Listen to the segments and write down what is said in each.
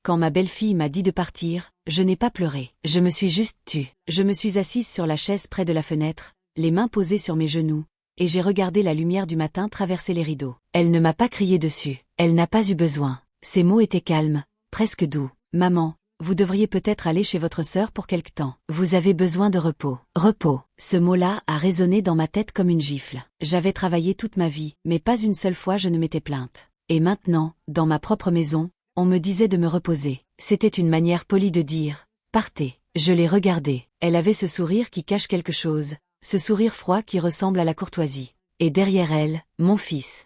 Quand ma belle-fille m'a dit de partir, je n'ai pas pleuré. Je me suis juste tue. Je me suis assise sur la chaise près de la fenêtre, les mains posées sur mes genoux, et j'ai regardé la lumière du matin traverser les rideaux. Elle ne m'a pas crié dessus. Elle n'a pas eu besoin. Ses mots étaient calmes, presque doux. Maman, vous devriez peut-être aller chez votre sœur pour quelque temps. Vous avez besoin de repos. Repos. Ce mot-là a résonné dans ma tête comme une gifle. J'avais travaillé toute ma vie, mais pas une seule fois je ne m'étais plainte. Et maintenant, dans ma propre maison, on me disait de me reposer. C'était une manière polie de dire « Partez ». Je l'ai regardée. Elle avait ce sourire qui cache quelque chose, ce sourire froid qui ressemble à la courtoisie. Et derrière elle, mon fils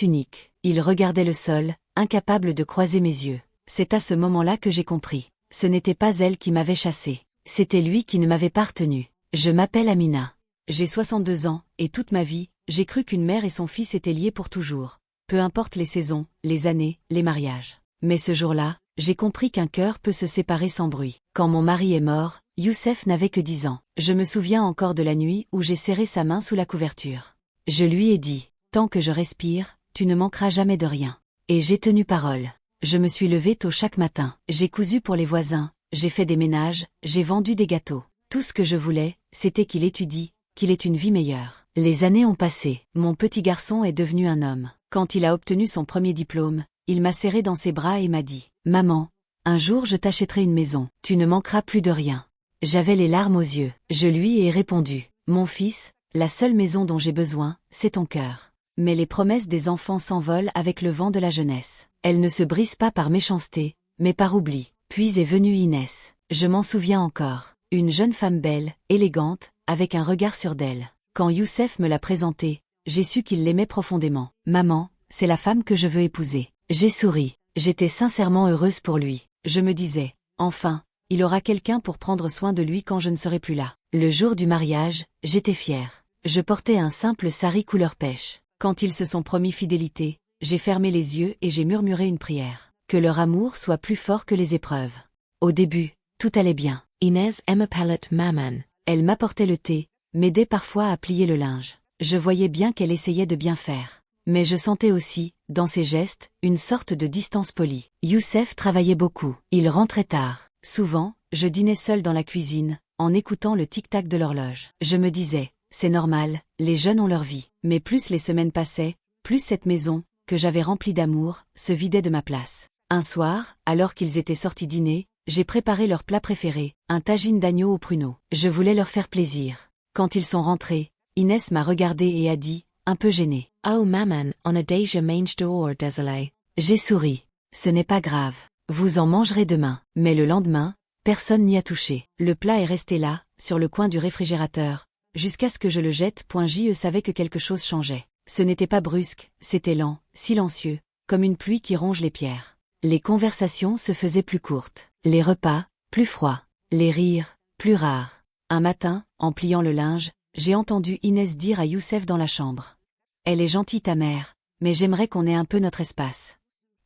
unique. Il regardait le sol, incapable de croiser mes yeux. C'est à ce moment-là que j'ai compris. Ce n'était pas elle qui m'avait chassée. C'était lui qui ne m'avait pas retenue. Je m'appelle Amina. J'ai 62 ans, et toute ma vie, j'ai cru qu'une mère et son fils étaient liés pour toujours. Peu importe les saisons, les années, les mariages. Mais ce jour-là, j'ai compris qu'un cœur peut se séparer sans bruit. Quand mon mari est mort, Youssef n'avait que 10 ans. Je me souviens encore de la nuit où j'ai serré sa main sous la couverture. Je lui ai dit, « Tant que je respire, tu ne manqueras jamais de rien. » Et j'ai tenu parole. Je me suis levée tôt chaque matin. J'ai cousu pour les voisins, j'ai fait des ménages, j'ai vendu des gâteaux. Tout ce que je voulais, c'était qu'il étudie, qu'il ait une vie meilleure. Les années ont passé. Mon petit garçon est devenu un homme. Quand il a obtenu son premier diplôme, il m'a serré dans ses bras et m'a dit « Maman, un jour je t'achèterai une maison. Tu ne manqueras plus de rien. » J'avais les larmes aux yeux. Je lui ai répondu « Mon fils, la seule maison dont j'ai besoin, c'est ton cœur. » Mais les promesses des enfants s'envolent avec le vent de la jeunesse. Elles ne se brisent pas par méchanceté, mais par oubli. Puis est venue Inès. Je m'en souviens encore. Une jeune femme belle, élégante, avec un regard sûr d'elle. Quand Youssef me l'a présentée, j'ai su qu'il l'aimait profondément. « Maman, c'est la femme que je veux épouser. » J'ai souri. J'étais sincèrement heureuse pour lui. Je me disais, enfin, il aura quelqu'un pour prendre soin de lui quand je ne serai plus là. Le jour du mariage, j'étais fière. Je portais un simple sari couleur pêche. Quand ils se sont promis fidélité, j'ai fermé les yeux et j'ai murmuré une prière. Que leur amour soit plus fort que les épreuves. Au début, tout allait bien. Inès m'appelait maman. Elle m'apportait le thé, m'aidait parfois à plier le linge. Je voyais bien qu'elle essayait de bien faire. Mais je sentais aussi, dans ses gestes, une sorte de distance polie. Youssef travaillait beaucoup. Il rentrait tard. Souvent, je dînais seule dans la cuisine, en écoutant le tic-tac de l'horloge. Je me disais, c'est normal, les jeunes ont leur vie. Mais plus les semaines passaient, plus cette maison, que j'avais remplie d'amour, se vidait de ma place. Un soir, alors qu'ils étaient sortis dîner, j'ai préparé leur plat préféré, un tagine d'agneau aux pruneaux. Je voulais leur faire plaisir. Quand ils sont rentrés, Inès m'a regardée et a dit, un peu gênée. « Oh maman, on a déjà mangé dehors, désolé. » J'ai souri. « Ce n'est pas grave. Vous en mangerez demain. » Mais le lendemain, personne n'y a touché. Le plat est resté là, sur le coin du réfrigérateur, jusqu'à ce que je le jette. Je savais que quelque chose changeait. Ce n'était pas brusque, c'était lent, silencieux, comme une pluie qui ronge les pierres. Les conversations se faisaient plus courtes. Les repas, plus froids. Les rires, plus rares. Un matin, en pliant le linge, j'ai entendu Inès dire à Youssef dans la chambre. « Elle est gentille ta mère, mais j'aimerais qu'on ait un peu notre espace.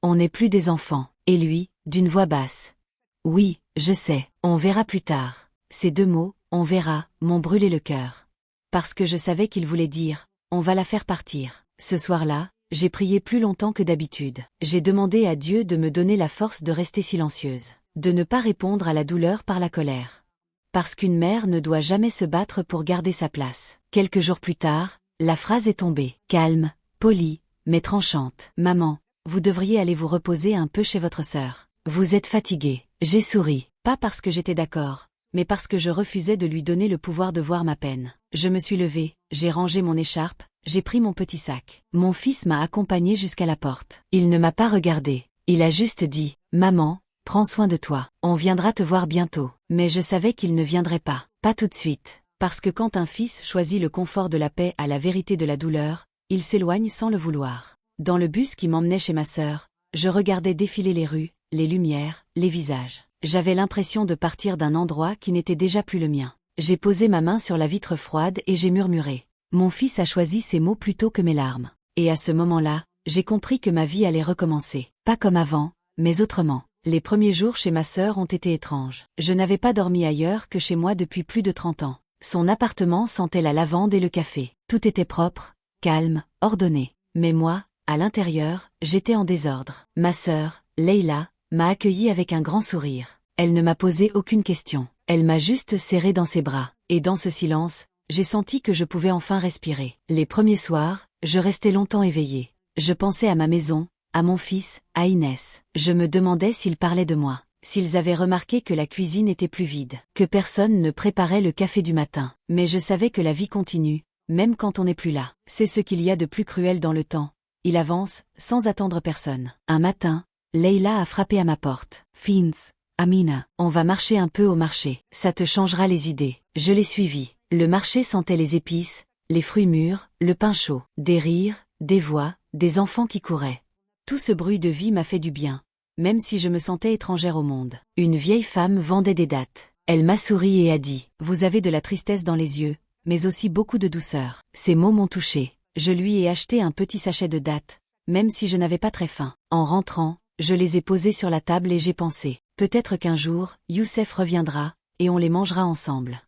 On n'est plus des enfants. » Et lui, d'une voix basse. « Oui, je sais, on verra plus tard. » Ces deux mots, « on verra », m'ont brûlé le cœur. Parce que je savais qu'il voulait dire, « on va la faire partir ». Ce soir-là, j'ai prié plus longtemps que d'habitude. J'ai demandé à Dieu de me donner la force de rester silencieuse, de ne pas répondre à la douleur par la colère. Parce qu'une mère ne doit jamais se battre pour garder sa place. Quelques jours plus tard, la phrase est tombée. Calme, polie, mais tranchante. « Maman, vous devriez aller vous reposer un peu chez votre sœur. Vous êtes fatiguée. » J'ai souri, pas parce que j'étais d'accord, mais parce que je refusais de lui donner le pouvoir de voir ma peine. Je me suis levée, j'ai rangé mon écharpe, j'ai pris mon petit sac. Mon fils m'a accompagnée jusqu'à la porte. Il ne m'a pas regardée. Il a juste dit « Maman, prends soin de toi. On viendra te voir bientôt. » Mais je savais qu'il ne viendrait pas. Pas tout de suite. Parce que quand un fils choisit le confort de la paix à la vérité de la douleur, il s'éloigne sans le vouloir. Dans le bus qui m'emmenait chez ma sœur, je regardais défiler les rues, les lumières, les visages. J'avais l'impression de partir d'un endroit qui n'était déjà plus le mien. J'ai posé ma main sur la vitre froide et j'ai murmuré. Mon fils a choisi ces mots plutôt que mes larmes. Et à ce moment-là, j'ai compris que ma vie allait recommencer. Pas comme avant, mais autrement. Les premiers jours chez ma sœur ont été étranges. Je n'avais pas dormi ailleurs que chez moi depuis plus de 30 ans. Son appartement sentait la lavande et le café. Tout était propre, calme, ordonné. Mais moi, à l'intérieur, j'étais en désordre. Ma sœur, Leïla, m'a accueilli avec un grand sourire. Elle ne m'a posé aucune question. Elle m'a juste serré dans ses bras. Et dans ce silence, j'ai senti que je pouvais enfin respirer. Les premiers soirs, je restais longtemps éveillée. Je pensais à ma maison, à mon fils, à Inès. Je me demandais s'ils parlaient de moi, s'ils avaient remarqué que la cuisine était plus vide, que personne ne préparait le café du matin. Mais je savais que la vie continue, même quand on n'est plus là. C'est ce qu'il y a de plus cruel dans le temps. Il avance, sans attendre personne. Un matin, Leila a frappé à ma porte. Fins, Amina, on va marcher un peu au marché. Ça te changera les idées. Je l'ai suivi. Le marché sentait les épices, les fruits mûrs, le pain chaud. Des rires, des voix, des enfants qui couraient. Tout ce bruit de vie m'a fait du bien, même si je me sentais étrangère au monde. Une vieille femme vendait des dattes. Elle m'a souri et a dit « Vous avez de la tristesse dans les yeux, mais aussi beaucoup de douceur. » Ces mots m'ont touchée. Je lui ai acheté un petit sachet de dattes, même si je n'avais pas très faim. En rentrant, je les ai posées sur la table et j'ai pensé « Peut-être qu'un jour, Youssef reviendra, et on les mangera ensemble. »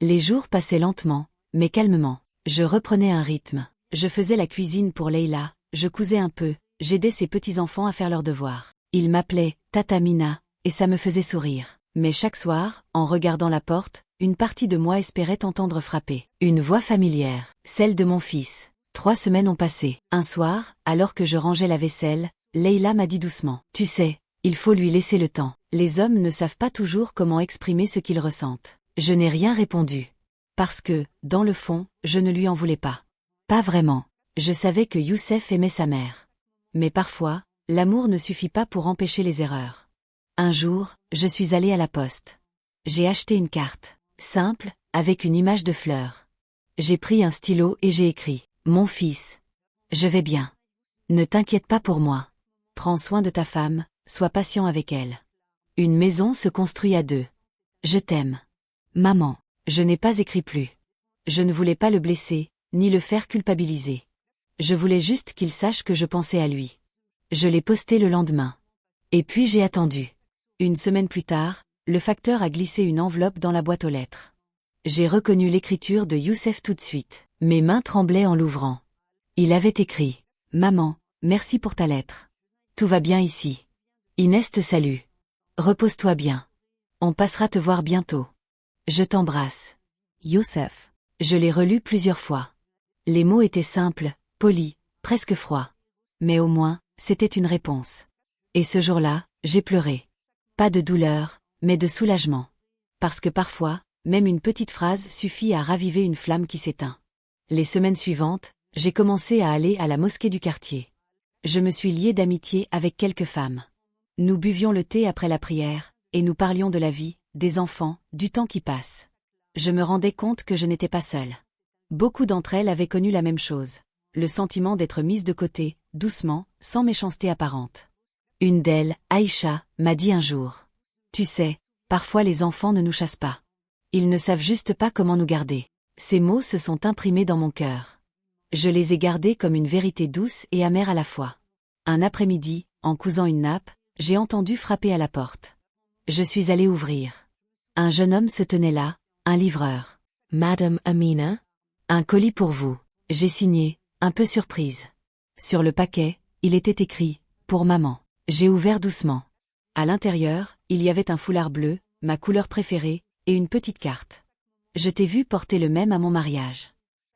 Les jours passaient lentement, mais calmement. Je reprenais un rythme. Je faisais la cuisine pour Leila, je cousais un peu, j'aidais ses petits-enfants à faire leurs devoirs. Ils m'appelaient « Tata Mina » et ça me faisait sourire. Mais chaque soir, en regardant la porte, une partie de moi espérait entendre frapper. Une voix familière, celle de mon fils. 3 semaines ont passé. Un soir, alors que je rangeais la vaisselle, Leila m'a dit doucement « Tu sais, il faut lui laisser le temps. Les hommes ne savent pas toujours comment exprimer ce qu'ils ressentent. » Je n'ai rien répondu. Parce que, dans le fond, je ne lui en voulais pas. Pas vraiment. Je savais que Youssef aimait sa mère. Mais parfois, l'amour ne suffit pas pour empêcher les erreurs. Un jour, je suis allée à la poste. J'ai acheté une carte, simple, avec une image de fleurs. J'ai pris un stylo et j'ai écrit « Mon fils. Je vais bien. Ne t'inquiète pas pour moi. Prends soin de ta femme, sois patient avec elle. Une maison se construit à deux. Je t'aime. Maman. » Je n'ai pas écrit plus. Je ne voulais pas le blesser, ni le faire culpabiliser. Je voulais juste qu'il sache que je pensais à lui. Je l'ai posté le lendemain. Et puis j'ai attendu. Une semaine plus tard, le facteur a glissé une enveloppe dans la boîte aux lettres. J'ai reconnu l'écriture de Youssef tout de suite. Mes mains tremblaient en l'ouvrant. Il avait écrit « Maman, merci pour ta lettre. Tout va bien ici. Inès te salue. Repose-toi bien. On passera te voir bientôt. Je t'embrasse. Youssef. » Je l'ai relu plusieurs fois. Les mots étaient simples, polis, presque froids. Mais au moins, c'était une réponse. Et ce jour-là, j'ai pleuré. Pas de douleur, mais de soulagement. Parce que parfois, même une petite phrase suffit à raviver une flamme qui s'éteint. Les semaines suivantes, j'ai commencé à aller à la mosquée du quartier. Je me suis liée d'amitié avec quelques femmes. Nous buvions le thé après la prière, et nous parlions de la vie, des enfants, du temps qui passe. Je me rendais compte que je n'étais pas seule. Beaucoup d'entre elles avaient connu la même chose. Le sentiment d'être mise de côté, doucement, sans méchanceté apparente. Une d'elles, Aïcha, m'a dit un jour. « Tu sais, parfois les enfants ne nous chassent pas. Ils ne savent juste pas comment nous garder. » Ces mots se sont imprimés dans mon cœur. Je les ai gardés comme une vérité douce et amère à la fois. Un après-midi, en cousant une nappe, j'ai entendu frapper à la porte. Je suis allée ouvrir. Un jeune homme se tenait là, un livreur. « Madame Amina ?» « Un colis pour vous. » J'ai signé, un peu surprise. Sur le paquet, il était écrit « Pour maman ». J'ai ouvert doucement. À l'intérieur, il y avait un foulard bleu, ma couleur préférée, et une petite carte. « Je t'ai vu porter le même à mon mariage.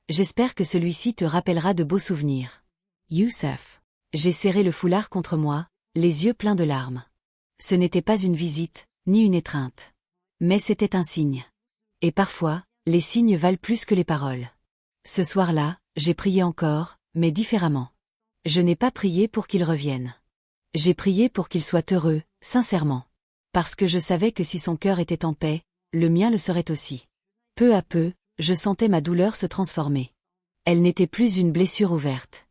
J'espère que celui-ci te rappellera de beaux souvenirs. Youssef. » J'ai serré le foulard contre moi, les yeux pleins de larmes. Ce n'était pas une visite, ni une étreinte. Mais c'était un signe. Et parfois, les signes valent plus que les paroles. Ce soir-là, j'ai prié encore, mais différemment. Je n'ai pas prié pour qu'il revienne. J'ai prié pour qu'il soit heureux, sincèrement. Parce que je savais que si son cœur était en paix, le mien le serait aussi. Peu à peu, je sentais ma douleur se transformer. Elle n'était plus une blessure ouverte.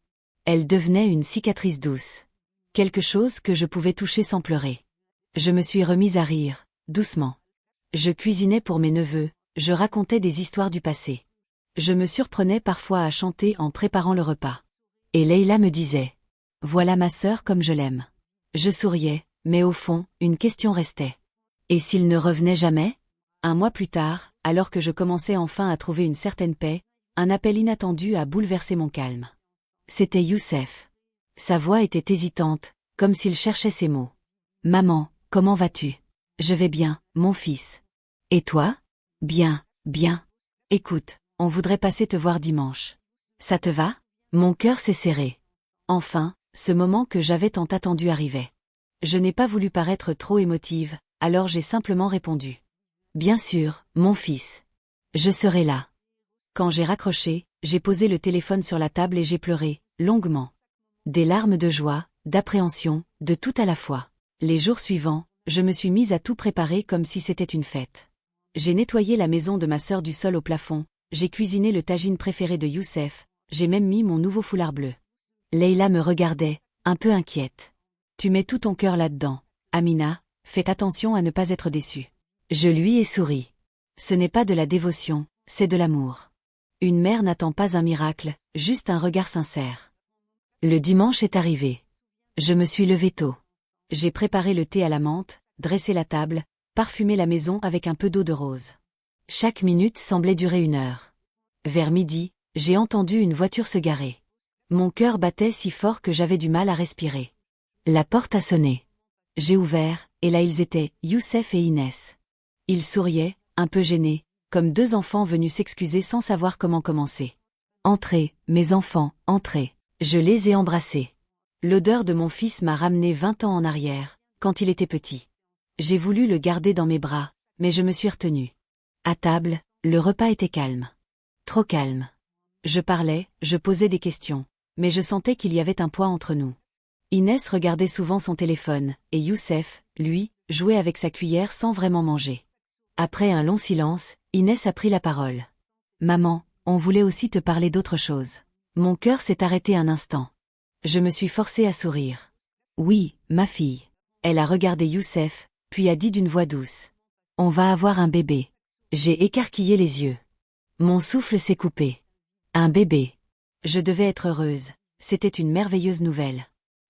Elle devenait une cicatrice douce. Quelque chose que je pouvais toucher sans pleurer. Je me suis remise à rire, doucement. Je cuisinais pour mes neveux, je racontais des histoires du passé. Je me surprenais parfois à chanter en préparant le repas. Et Leila me disait « Voilà ma sœur comme je l'aime. » Je souriais, mais au fond, une question restait. Et s'il ne revenait jamais ? Un mois plus tard, alors que je commençais enfin à trouver une certaine paix, un appel inattendu a bouleversé mon calme. C'était Youssef. Sa voix était hésitante, comme s'il cherchait ses mots. Maman, comment vas-tu? Je vais bien, mon fils. Et toi? Bien, bien. Écoute, on voudrait passer te voir dimanche. Ça te va? Mon cœur s'est serré. Enfin, ce moment que j'avais tant attendu arrivait. Je n'ai pas voulu paraître trop émotive, alors j'ai simplement répondu. Bien sûr, mon fils. Je serai là. Quand j'ai raccroché, j'ai posé le téléphone sur la table et j'ai pleuré, longuement. Des larmes de joie, d'appréhension, de tout à la fois. Les jours suivants, je me suis mise à tout préparer comme si c'était une fête. J'ai nettoyé la maison de ma sœur du sol au plafond, j'ai cuisiné le tagine préféré de Youssef, j'ai même mis mon nouveau foulard bleu. Leïla me regardait, un peu inquiète. Tu mets tout ton cœur là-dedans, Amina, fais attention à ne pas être déçue. Je lui ai souri. Ce n'est pas de la dévotion, c'est de l'amour. Une mère n'attend pas un miracle, juste un regard sincère. Le dimanche est arrivé. Je me suis levée tôt. J'ai préparé le thé à la menthe, dressé la table, parfumé la maison avec un peu d'eau de rose. Chaque minute semblait durer 1 heure. Vers midi, j'ai entendu une voiture se garer. Mon cœur battait si fort que j'avais du mal à respirer. La porte a sonné. J'ai ouvert, et là ils étaient, Youssef et Inès. Ils souriaient, un peu gênés, comme 2 enfants venus s'excuser sans savoir comment commencer. Entrez, mes enfants, entrez. Je les ai embrassés. L'odeur de mon fils m'a ramené 20 ans en arrière, quand il était petit. J'ai voulu le garder dans mes bras, mais je me suis retenue. À table, le repas était calme. Trop calme. Je parlais, je posais des questions, mais je sentais qu'il y avait un poids entre nous. Inès regardait souvent son téléphone, et Youssef, lui, jouait avec sa cuillère sans vraiment manger. Après un long silence, Inès a pris la parole. « Maman, on voulait aussi te parler d'autre chose. » Mon cœur s'est arrêté un instant. Je me suis forcée à sourire. « Oui, ma fille. » Elle a regardé Youssef, puis a dit d'une voix douce. « On va avoir un bébé. » J'ai écarquillé les yeux. Mon souffle s'est coupé. Un bébé. Je devais être heureuse, c'était une merveilleuse nouvelle.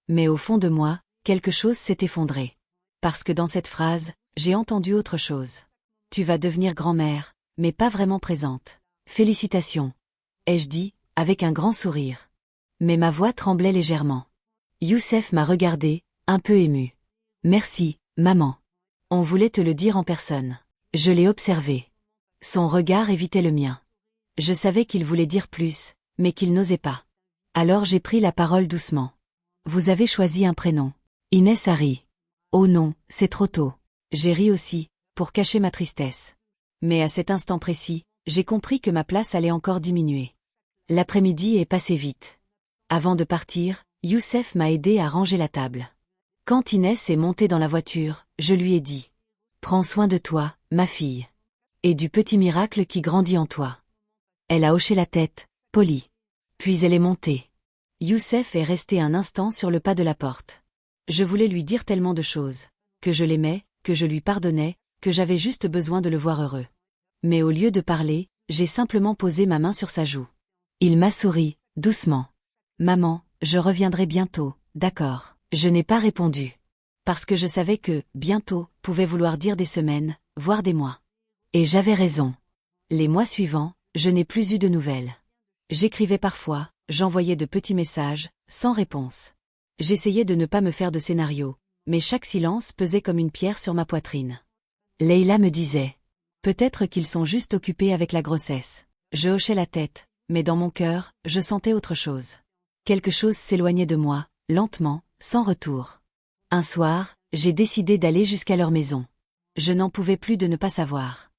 Mais au fond de moi, quelque chose s'est effondré. Parce que dans cette phrase, j'ai entendu autre chose. Tu vas devenir grand-mère, mais pas vraiment présente. Félicitations. Ai-je dit, avec un grand sourire. Mais ma voix tremblait légèrement. Youssef m'a regardé, un peu ému. Merci, maman. On voulait te le dire en personne. Je l'ai observé. Son regard évitait le mien. Je savais qu'il voulait dire plus, mais qu'il n'osait pas. Alors j'ai pris la parole doucement. Vous avez choisi un prénom. Inès a ri. Oh non, c'est trop tôt. J'ai ri aussi, pour cacher ma tristesse. Mais à cet instant précis, j'ai compris que ma place allait encore diminuer. L'après-midi est passé vite. Avant de partir, Youssef m'a aidé à ranger la table. Quand Inès est montée dans la voiture, je lui ai dit. Prends soin de toi, ma fille. Et du petit miracle qui grandit en toi. Elle a hoché la tête, polie. Puis elle est montée. Youssef est resté un instant sur le pas de la porte. Je voulais lui dire tellement de choses. Que je l'aimais, que je lui pardonnais, que j'avais juste besoin de le voir heureux. Mais au lieu de parler, j'ai simplement posé ma main sur sa joue. Il m'a souri, doucement. Maman, je reviendrai bientôt, d'accord. Je n'ai pas répondu. Parce que je savais que, bientôt, pouvait vouloir dire des semaines, voire des mois. Et j'avais raison. Les mois suivants, je n'ai plus eu de nouvelles. J'écrivais parfois, j'envoyais de petits messages, sans réponse. J'essayais de ne pas me faire de scénario, mais chaque silence pesait comme une pierre sur ma poitrine. Leïla me disait. Peut-être qu'ils sont juste occupés avec la grossesse. Je hochais la tête, mais dans mon cœur, je sentais autre chose. Quelque chose s'éloignait de moi, lentement, sans retour. Un soir, j'ai décidé d'aller jusqu'à leur maison. Je n'en pouvais plus de ne pas savoir.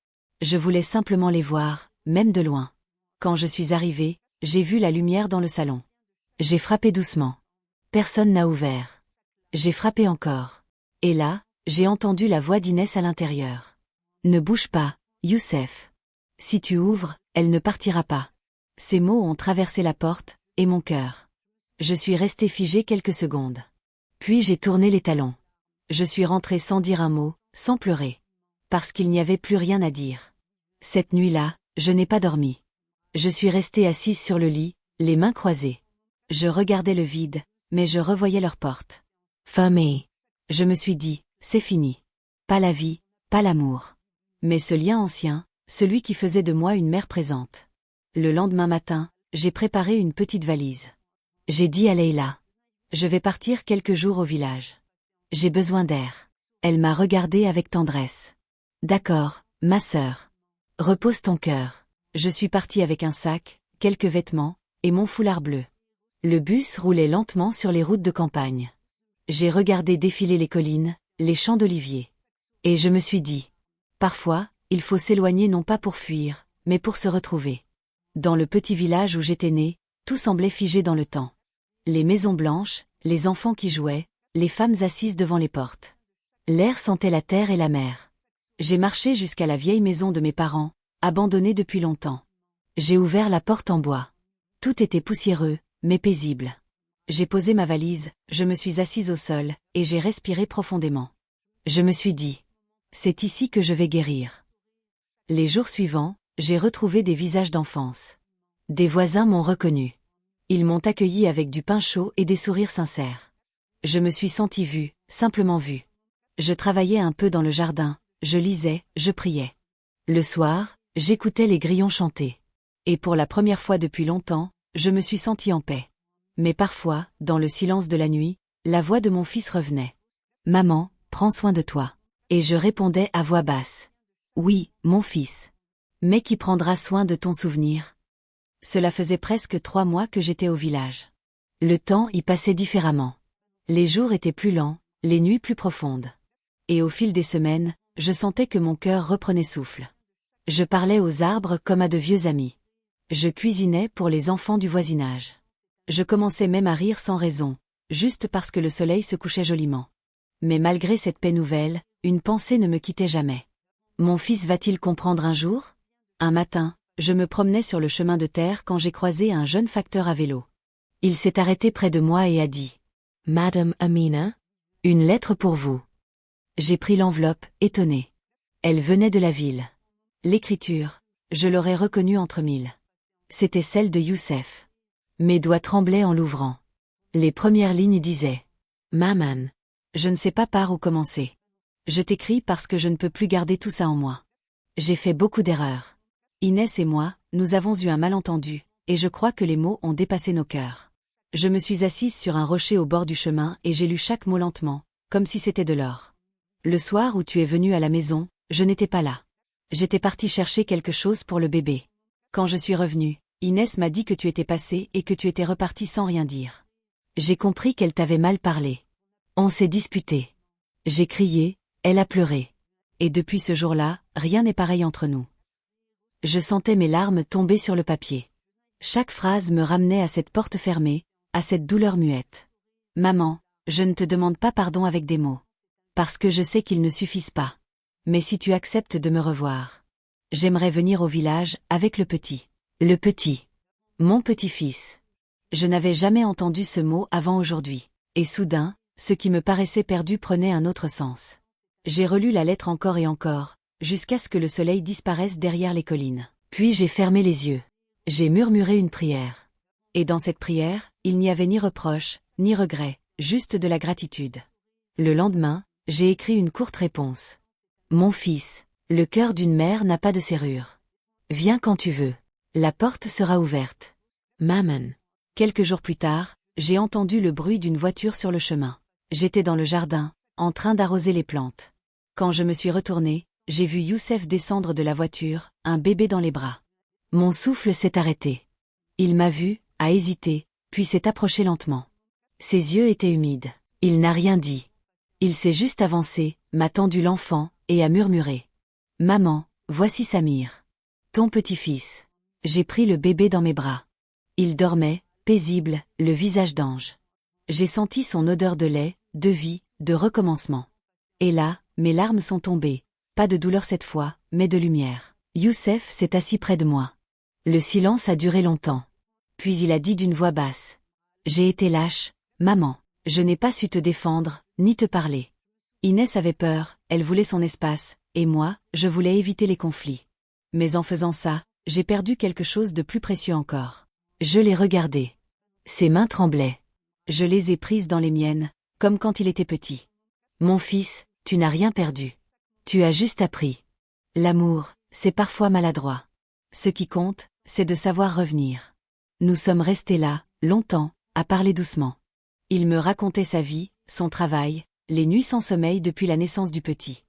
Je voulais simplement les voir, même de loin. Quand je suis arrivée, j'ai vu la lumière dans le salon. J'ai frappé doucement. Personne n'a ouvert. J'ai frappé encore. Et là, j'ai entendu la voix d'Inès à l'intérieur. Ne bouge pas, Youssef. Si tu ouvres, elle ne partira pas. Ces mots ont traversé la porte, et mon cœur. Je suis restée figée quelques secondes. Puis j'ai tourné les talons. Je suis rentrée sans dire un mot, sans pleurer. Parce qu'il n'y avait plus rien à dire. Cette nuit-là, je n'ai pas dormi. Je suis restée assise sur le lit, les mains croisées. Je regardais le vide, mais je revoyais leur porte. Fermée. Je me suis dit, c'est fini. Pas la vie, pas l'amour. Mais ce lien ancien, celui qui faisait de moi une mère présente. Le lendemain matin, j'ai préparé une petite valise. J'ai dit à Leïla. Je vais partir quelques jours au village. J'ai besoin d'air. Elle m'a regardé avec tendresse. D'accord, ma sœur. Repose ton cœur. Je suis partie avec un sac, quelques vêtements, et mon foulard bleu. Le bus roulait lentement sur les routes de campagne. J'ai regardé défiler les collines, les champs d'oliviers. Et je me suis dit, parfois, il faut s'éloigner non pas pour fuir, mais pour se retrouver. Dans le petit village où j'étais née, tout semblait figé dans le temps. Les maisons blanches, les enfants qui jouaient, les femmes assises devant les portes. L'air sentait la terre et la mer. J'ai marché jusqu'à la vieille maison de mes parents, abandonnée depuis longtemps. J'ai ouvert la porte en bois. Tout était poussiéreux, mais paisible. J'ai posé ma valise, je me suis assise au sol, et j'ai respiré profondément. Je me suis dit, c'est ici que je vais guérir. Les jours suivants, j'ai retrouvé des visages d'enfance. Des voisins m'ont reconnu. Ils m'ont accueilli avec du pain chaud et des sourires sincères. Je me suis sentie vue, simplement vue. Je travaillais un peu dans le jardin, je lisais, je priais. Le soir, j'écoutais les grillons chanter. Et pour la première fois depuis longtemps, je me suis sentie en paix. Mais parfois, dans le silence de la nuit, la voix de mon fils revenait. « Maman, prends soin de toi. » Et je répondais à voix basse. « Oui, mon fils. Mais qui prendra soin de ton souvenir ?» Cela faisait presque 3 mois que j'étais au village. Le temps y passait différemment. Les jours étaient plus lents, les nuits plus profondes. Et au fil des semaines, je sentais que mon cœur reprenait souffle. Je parlais aux arbres comme à de vieux amis. Je cuisinais pour les enfants du voisinage. Je commençais même à rire sans raison, juste parce que le soleil se couchait joliment. Mais malgré cette paix nouvelle, une pensée ne me quittait jamais. Mon fils va-t-il comprendre un jour ? Un matin, je me promenais sur le chemin de terre quand j'ai croisé un jeune facteur à vélo. Il s'est arrêté près de moi et a dit « Madame Amina, une lettre pour vous. » J'ai pris l'enveloppe, étonnée. Elle venait de la ville. L'écriture, je l'aurais reconnue entre mille. C'était celle de Youssef. Mes doigts tremblaient en l'ouvrant. Les premières lignes disaient « Maman, je ne sais pas par où commencer. Je t'écris parce que je ne peux plus garder tout ça en moi. J'ai fait beaucoup d'erreurs. Inès et moi, nous avons eu un malentendu, et je crois que les mots ont dépassé nos cœurs. Je me suis assise sur un rocher au bord du chemin et j'ai lu chaque mot lentement, comme si c'était de l'or. Le soir où tu es venu à la maison, je n'étais pas là. J'étais partie chercher quelque chose pour le bébé. Quand je suis revenue, Inès m'a dit que tu étais passé et que tu étais reparti sans rien dire. J'ai compris qu'elle t'avait mal parlé. On s'est disputé. J'ai crié, elle a pleuré. Et depuis ce jour-là, rien n'est pareil entre nous. Je sentais mes larmes tomber sur le papier. Chaque phrase me ramenait à cette porte fermée, à cette douleur muette. Maman, je ne te demande pas pardon avec des mots. Parce que je sais qu'ils ne suffisent pas. Mais si tu acceptes de me revoir, j'aimerais venir au village avec le petit. Le petit. Mon petit-fils. Je n'avais jamais entendu ce mot avant aujourd'hui. Et soudain, ce qui me paraissait perdu prenait un autre sens. J'ai relu la lettre encore et encore, jusqu'à ce que le soleil disparaisse derrière les collines. Puis j'ai fermé les yeux. J'ai murmuré une prière. Et dans cette prière, il n'y avait ni reproche, ni regret, juste de la gratitude. Le lendemain, j'ai écrit une courte réponse. Mon fils, le cœur d'une mère n'a pas de serrure. Viens quand tu veux. La porte sera ouverte. Maman. Quelques jours plus tard, j'ai entendu le bruit d'une voiture sur le chemin. J'étais dans le jardin, en train d'arroser les plantes. Quand je me suis retournée, j'ai vu Youssef descendre de la voiture, un bébé dans les bras. Mon souffle s'est arrêté. Il m'a vu, a hésité, puis s'est approché lentement. Ses yeux étaient humides. Il n'a rien dit. Il s'est juste avancé, m'a tendu l'enfant, et a murmuré. Maman, voici Samir. Ton petit-fils. J'ai pris le bébé dans mes bras. Il dormait, paisible, le visage d'ange. J'ai senti son odeur de lait, de vie, de recommencement. Et là, mes larmes sont tombées. Pas de douleur cette fois, mais de lumière. Youssef s'est assis près de moi. Le silence a duré longtemps. Puis il a dit d'une voix basse. J'ai été lâche, maman. Je n'ai pas su te défendre, ni te parler. Inès avait peur, elle voulait son espace, et moi, je voulais éviter les conflits. Mais en faisant ça, j'ai perdu quelque chose de plus précieux encore. Je l'ai regardé. Ses mains tremblaient. Je les ai prises dans les miennes, comme quand il était petit. Mon fils, tu n'as rien perdu. Tu as juste appris. L'amour, c'est parfois maladroit. Ce qui compte, c'est de savoir revenir. Nous sommes restés là, longtemps, à parler doucement. Il me racontait sa vie, son travail, les nuits sans sommeil depuis la naissance du petit.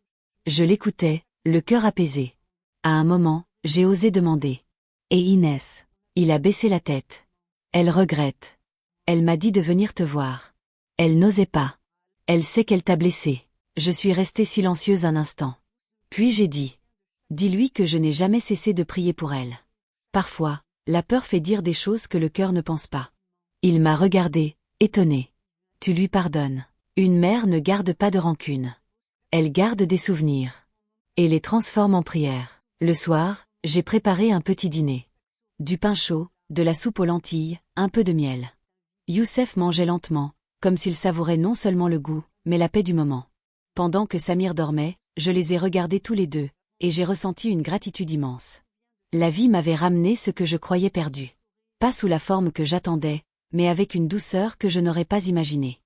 Je l'écoutais, le cœur apaisé. À un moment, j'ai osé demander. Et Inès? Il a baissé la tête. Elle regrette. Elle m'a dit de venir te voir. Elle n'osait pas. Elle sait qu'elle t'a blessé. Je suis restée silencieuse un instant. Puis j'ai dit. Dis-lui que je n'ai jamais cessé de prier pour elle. Parfois, la peur fait dire des choses que le cœur ne pense pas. Il m'a regardé, étonné. Tu lui pardonnes. Une mère ne garde pas de rancune. Elle garde des souvenirs. Et les transforme en prières. Le soir, j'ai préparé un petit dîner. Du pain chaud, de la soupe aux lentilles, un peu de miel. Youssef mangeait lentement, comme s'il savourait non seulement le goût, mais la paix du moment. Pendant que Samir dormait, je les ai regardés tous les deux, et j'ai ressenti une gratitude immense. La vie m'avait ramené ce que je croyais perdu. Pas sous la forme que j'attendais, mais avec une douceur que je n'aurais pas imaginée.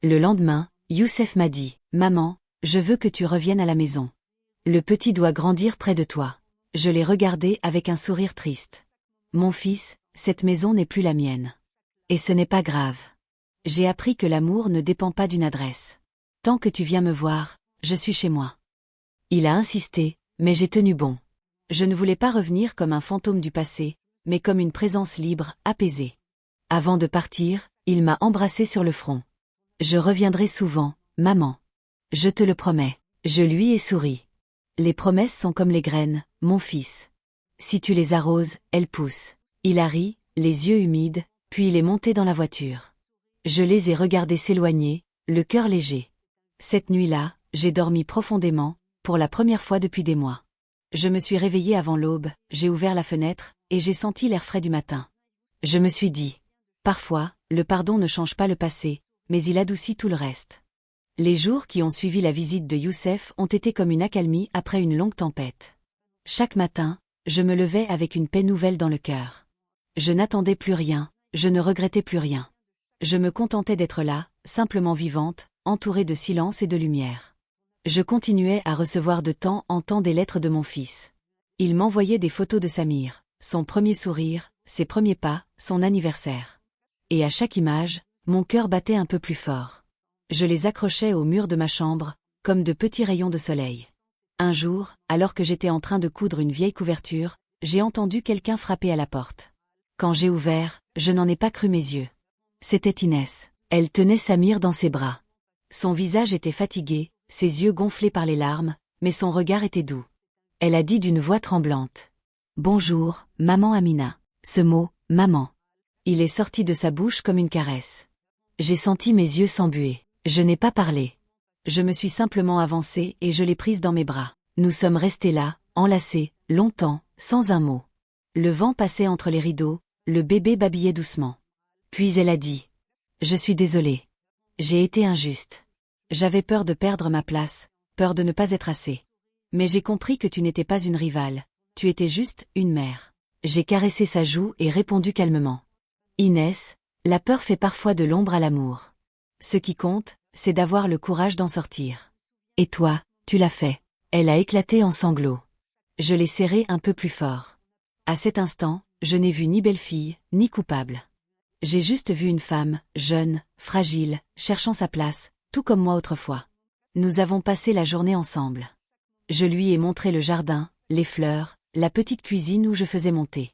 Le lendemain, Youssef m'a dit, « Maman, je veux que tu reviennes à la maison. Le petit doit grandir près de toi. » Je l'ai regardé avec un sourire triste. « Mon fils, cette maison n'est plus la mienne. Et ce n'est pas grave. J'ai appris que l'amour ne dépend pas d'une adresse. Tant que tu viens me voir, je suis chez moi. » Il a insisté, mais j'ai tenu bon. Je ne voulais pas revenir comme un fantôme du passé, mais comme une présence libre, apaisée. Avant de partir, il m'a embrassé sur le front. « Je reviendrai souvent, maman. Je te le promets. » Je lui ai souri. Les promesses sont comme les graines, mon fils. Si tu les arroses, elles poussent. Il a ri, les yeux humides, puis il est monté dans la voiture. Je les ai regardés s'éloigner, le cœur léger. Cette nuit-là, j'ai dormi profondément, pour la première fois depuis des mois. Je me suis réveillée avant l'aube, j'ai ouvert la fenêtre, et j'ai senti l'air frais du matin. Je me suis dit. Parfois, le pardon ne change pas le passé, mais il adoucit tout le reste. Les jours qui ont suivi la visite de Youssef ont été comme une accalmie après une longue tempête. Chaque matin, je me levais avec une paix nouvelle dans le cœur. Je n'attendais plus rien, je ne regrettais plus rien. Je me contentais d'être là, simplement vivante, entourée de silence et de lumière. Je continuais à recevoir de temps en temps des lettres de mon fils. Il m'envoyait des photos de Samir, son premier sourire, ses premiers pas, son anniversaire. Et à chaque image, mon cœur battait un peu plus fort. Je les accrochais au mur de ma chambre, comme de petits rayons de soleil. Un jour, alors que j'étais en train de coudre une vieille couverture, j'ai entendu quelqu'un frapper à la porte. Quand j'ai ouvert, je n'en ai pas cru mes yeux. C'était Inès. Elle tenait Samir dans ses bras. Son visage était fatigué, ses yeux gonflés par les larmes, mais son regard était doux. Elle a dit d'une voix tremblante. « Bonjour, maman Amina. » Ce mot, « maman ». Il est sorti de sa bouche comme une caresse. J'ai senti mes yeux s'embuer. Je n'ai pas parlé. Je me suis simplement avancée et je l'ai prise dans mes bras. Nous sommes restés là, enlacés, longtemps, sans un mot. Le vent passait entre les rideaux, le bébé babillait doucement. Puis elle a dit. « Je suis désolée. J'ai été injuste. J'avais peur de perdre ma place, peur de ne pas être assez. Mais j'ai compris que tu n'étais pas une rivale, tu étais juste une mère. » J'ai caressé sa joue et répondu calmement. « Inès, la peur fait parfois de l'ombre à l'amour. Ce qui compte, c'est d'avoir le courage d'en sortir. Et toi, tu l'as fait. » Elle a éclaté en sanglots. Je l'ai serrée un peu plus fort. À cet instant, je n'ai vu ni belle-fille, ni coupable. J'ai juste vu une femme, jeune, fragile, cherchant sa place, tout comme moi autrefois. Nous avons passé la journée ensemble. Je lui ai montré le jardin, les fleurs, la petite cuisine où je faisais mon thé.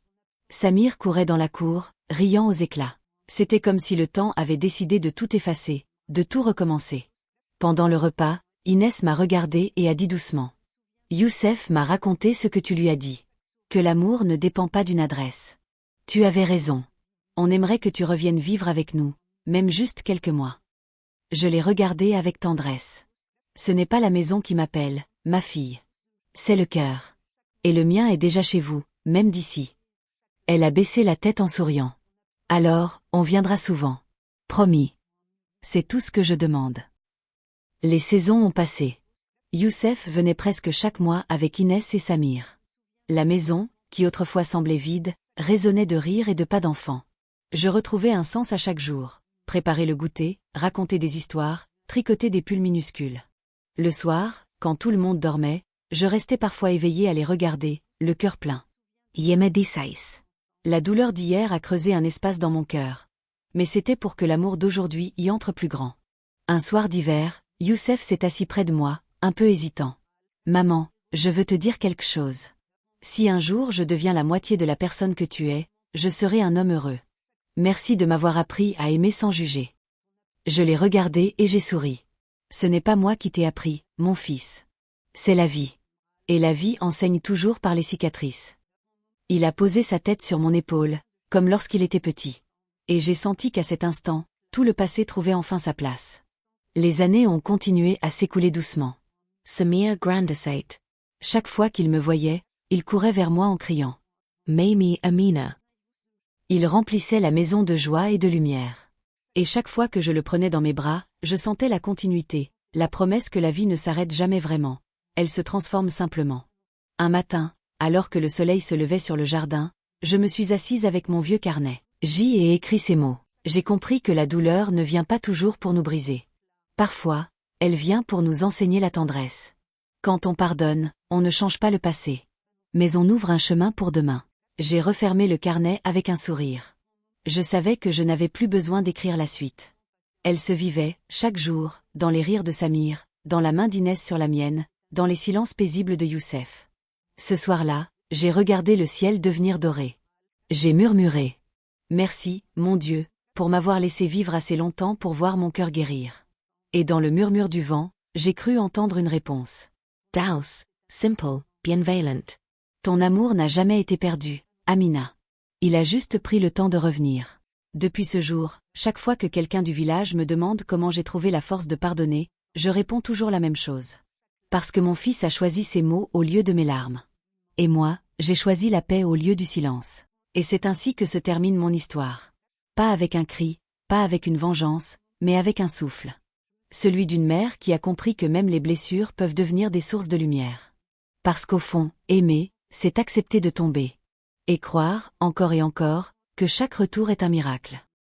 Samir courait dans la cour, riant aux éclats. C'était comme si le temps avait décidé de tout effacer, de tout recommencer. Pendant le repas, Inès m'a regardé et a dit doucement. « Youssef m'a raconté ce que tu lui as dit. Que l'amour ne dépend pas d'une adresse. Tu avais raison. On aimerait que tu reviennes vivre avec nous, même juste quelques mois. » Je l'ai regardée avec tendresse. Ce n'est pas la maison qui m'appelle, ma fille. C'est le cœur. Et le mien est déjà chez vous, même d'ici. Elle a baissé la tête en souriant. Alors, on viendra souvent. Promis. C'est tout ce que je demande. Les saisons ont passé. Youssef venait presque chaque mois avec Inès et Samir. La maison, qui autrefois semblait vide, résonnait de rires et de pas d'enfants. Je retrouvais un sens à chaque jour. Préparer le goûter, raconter des histoires, tricoter des pulls minuscules. Le soir, quand tout le monde dormait, je restais parfois éveillée à les regarder, le cœur plein. Yemedisais. La douleur d'hier a creusé un espace dans mon cœur. Mais c'était pour que l'amour d'aujourd'hui y entre plus grand. Un soir d'hiver, Youssef s'est assis près de moi, un peu hésitant. Maman, je veux te dire quelque chose. Si un jour je deviens la moitié de la personne que tu es, je serai un homme heureux. Merci de m'avoir appris à aimer sans juger. Je l'ai regardé et j'ai souri. Ce n'est pas moi qui t'ai appris, mon fils. C'est la vie. Et la vie enseigne toujours par les cicatrices. Il a posé sa tête sur mon épaule, comme lorsqu'il était petit. Et j'ai senti qu'à cet instant, tout le passé trouvait enfin sa place. Les années ont continué à s'écouler doucement. Samir Grandesait. Chaque fois qu'il me voyait, il courait vers moi en criant « Mamie Amina ». Il remplissait la maison de joie et de lumière. Et chaque fois que je le prenais dans mes bras, je sentais la continuité, la promesse que la vie ne s'arrête jamais vraiment. Elle se transforme simplement. Un matin, alors que le soleil se levait sur le jardin, je me suis assise avec mon vieux carnet. J'y ai écrit ces mots. J'ai compris que la douleur ne vient pas toujours pour nous briser. Parfois, elle vient pour nous enseigner la tendresse. Quand on pardonne, on ne change pas le passé. Mais on ouvre un chemin pour demain. J'ai refermé le carnet avec un sourire. Je savais que je n'avais plus besoin d'écrire la suite. Elle se vivait, chaque jour, dans les rires de Samir, dans la main d'Inès sur la mienne, dans les silences paisibles de Youssef. Ce soir-là, j'ai regardé le ciel devenir doré. J'ai murmuré. Merci, mon Dieu, pour m'avoir laissé vivre assez longtemps pour voir mon cœur guérir. Et dans le murmure du vent, j'ai cru entendre une réponse. Daus, simple, bienveillant. Ton amour n'a jamais été perdu, Amina. Il a juste pris le temps de revenir. Depuis ce jour, chaque fois que quelqu'un du village me demande comment j'ai trouvé la force de pardonner, je réponds toujours la même chose. Parce que mon fils a choisi ses mots au lieu de mes larmes. Et moi, j'ai choisi la paix au lieu du silence. Et c'est ainsi que se termine mon histoire. Pas avec un cri, pas avec une vengeance, mais avec un souffle. Celui d'une mère qui a compris que même les blessures peuvent devenir des sources de lumière. Parce qu'au fond, aimer, c'est accepter de tomber. Et croire, encore et encore, que chaque retour est un miracle.